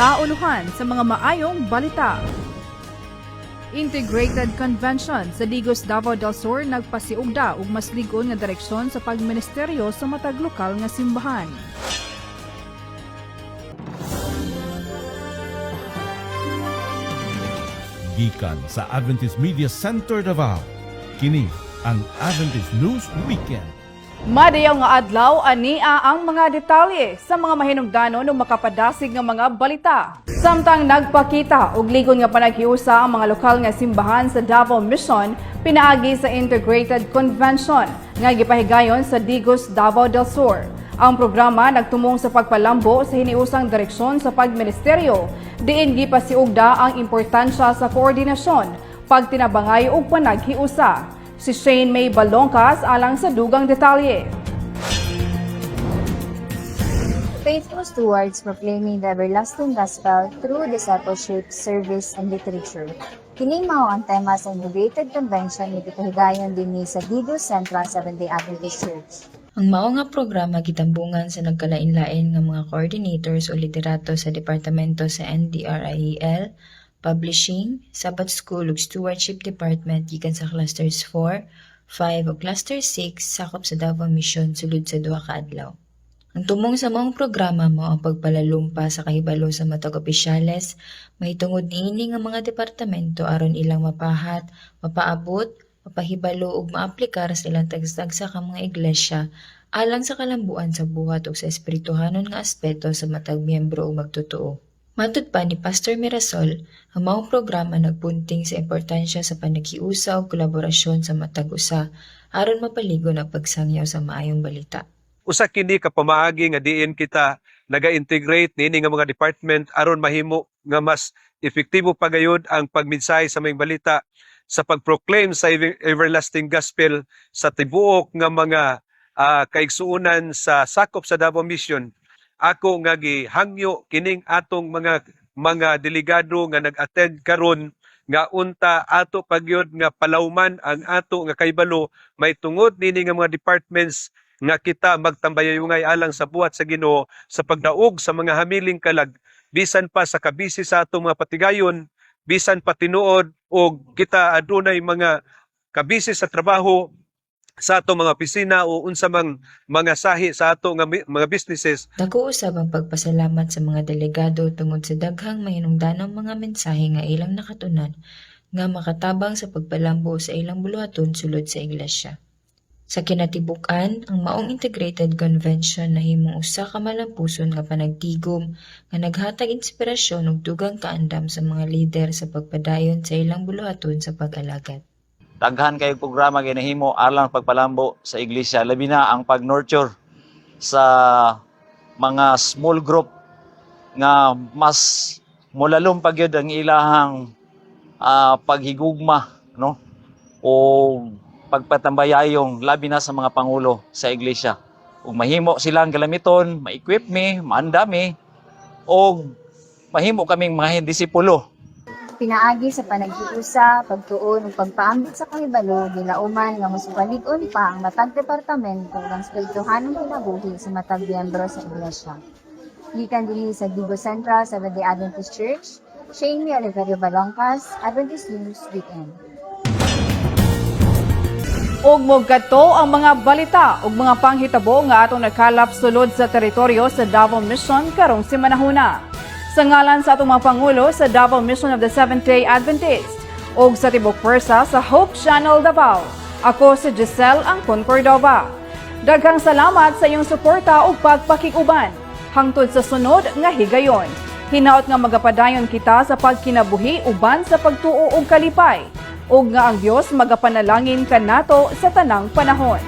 kauluhan sa mga maayong balita. Integrated Convention sa Digos, Davao del Sur nagpasiugda ug mas lig-on nga direksyon sa pagministeryo sa matag lokal nga simbahan. Gikan sa Adventist Media Center Davao, kini ang Adventist News Weekend. Madayaw nga adlaw ania ang mga detalye sa mga mahinungdanon o makapadasig nga mga balita. Samtang nagpakita og ligon nga panaghiusa ang mga lokal nga simbahan sa Davao Mission pinaagi sa Integrated Convention nga gipahigayon sa Digos, Davao del Sur. Ang programa nagtumong sa pagpalambo sa hiniusang direksyon sa pagministeryo, diin gipasiugda ang importansya sa koordinasyon, pagtinabangay ug panaghiusa. Si Shane May Balongkas alang sa dugang detalye. Faithful stewards proclaiming the everlasting gospel through discipleship, service, and literature. Kini mao ang tema sa Integrated Convention ni gipahigayon dinhi sa Digos Central Seventh-day Adventist Church. Ang mao nga programa gitambungan sa nagkalain-lain nga mga coordinators o liderato sa departamento sa NDRIEL, Publishing, Sabbath School ug Stewardship Department gikan sa Clusters 4, 5 ug Cluster 6 sakop sa Davao Mission sulod sa duha ka adlaw. Ang tumong sa maong programa mao ang pagpalalumpa sa kahibalo sa matag opisyales, mahitungod niini nga mga departamento aron ilang mapahat, mapaabot, mapahibalo ug maaplikar sa ilang tagsa ka mga iglesia alang sa kalambuan sa buhat ug sa espirituhanon nga aspeto sa matag miyembro ug magtotoo. Matud pa ni Pastor Mirasol, ang maong programa nagpunting sa importansya sa panaghiusa ug kolaborasyon sa matag usa aron mapaligon ang pagsangyaw sa maayong balita. Usa kini ka pamaagi nga diin kita naga-integrate nini nga mga department aron mahimo nga mas epektibo pagayod ang pagmensahe sa maayong balita sa pagproclaim sa everlasting gospel sa tibuok nga mga kaigsuonan sa sakop sa Davao Mission. Ako nga gihangyo kining atong mga delegado nga nag-attend karon nga unta ato pagyod nga palawman ang ato nga kaybalo may tungod nini nga mga departments nga kita magtambayayungay alang sa buhat sa Ginoo sa pagdaog sa mga hamiling kalag bisan pa sa kabisi sa atong mga patigayon, bisan pa tinuod og kita adunay mga kabisi sa trabaho sa ato mga opisina o unsa mang mga sahi sa ato nga mga businesses. Dako usab ang pagpasalamat sa mga delegado tungod sa daghang mahinungdanong mga mensahe nga ilang nakatunan nga makatabang sa pagpalambo sa ilang buluhaton sulod sa iglesia. Sa kinatibuk-an, ang maong Integrated Convention nahimong usa ka malampuson nga panagtigom nga naghatag inspirasyon ug dugang kaandam sa mga lider sa pagpadayon sa ilang buluhaton sa pag-alagad. Daghan kayong programa ginahimo alang pagpalambo sa iglesia, labi na ang pag-nurture sa mga small group nga mas mulalom pagyud ang ilahang paghigugma, no? O pagpatambayayong labi na sa mga pangulo sa iglesia. Ug mahimo silang galamiton, ma-equip mi, maandami, o mahimo kaming mga disipulo. Pinaagi sa panaghiusa, pagtuon ug pagpaambit sa kahibalo, gilauman nga mas palig-on pa ang matag departamento ng espirituhanong kinabuhi sa matag miyembro sa iglesia. Gikan dinhi sa Digos Central Seventh-day Adventist Church, Shane May Balongkas, Adventist News Weekend. Og mogkato ang mga balita ug mga panghitabo nga atong nakalap sulod sa teritoryo sa Davao Mission karong simanahuna. Sa ngalan sa atong mga pangulo sa Davao Mission of the Seventh-day Adventist ug sa tibok pwersa sa Hope Channel Davao, ako si Giselle Angkon Cordova. Daghang salamat sa iyong suporta ug pagpakiguban. Hangtod sa sunod nga higayon, hinaot nga magapadayon kita sa pagkinabuhi uban sa pagtuo ug kalipay, ug nga ang Dios magapanalangin kanato sa tanang panahon.